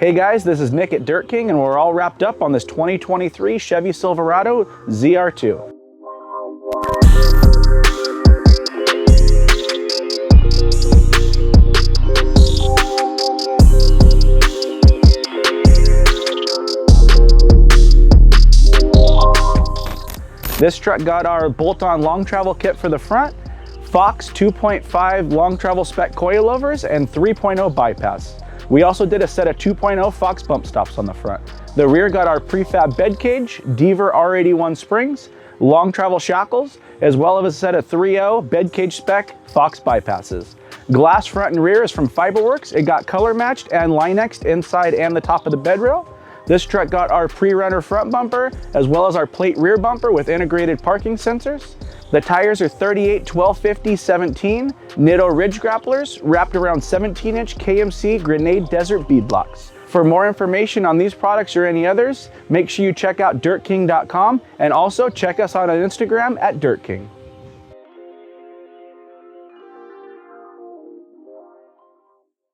Hey guys, this is Nick at Dirt King, and we're all wrapped up on this 2023 Chevy Silverado ZR2. This truck got our bolt-on long travel kit for the front, Fox 2.5 long travel spec coilovers, and 3.0 bypass. We also did a set of 2.0 Fox bump stops on the front. The rear got our prefab bed cage, Deaver R81 springs, long travel shackles, as well as a set of 3.0 bed cage spec Fox bypasses. Glass front and rear is from Fiberworks. It got color matched and Linexed inside and the top of the bed rail. This truck got our pre-runner front bumper, as well as our plate rear bumper with integrated parking sensors. The tires are 38 1250 17 Nitto Ridge Grapplers, wrapped around 17-inch KMC Grenade Desert Beadlocks. For more information on these products or any others, make sure you check out dirtking.com and also check us out on Instagram at Dirt King.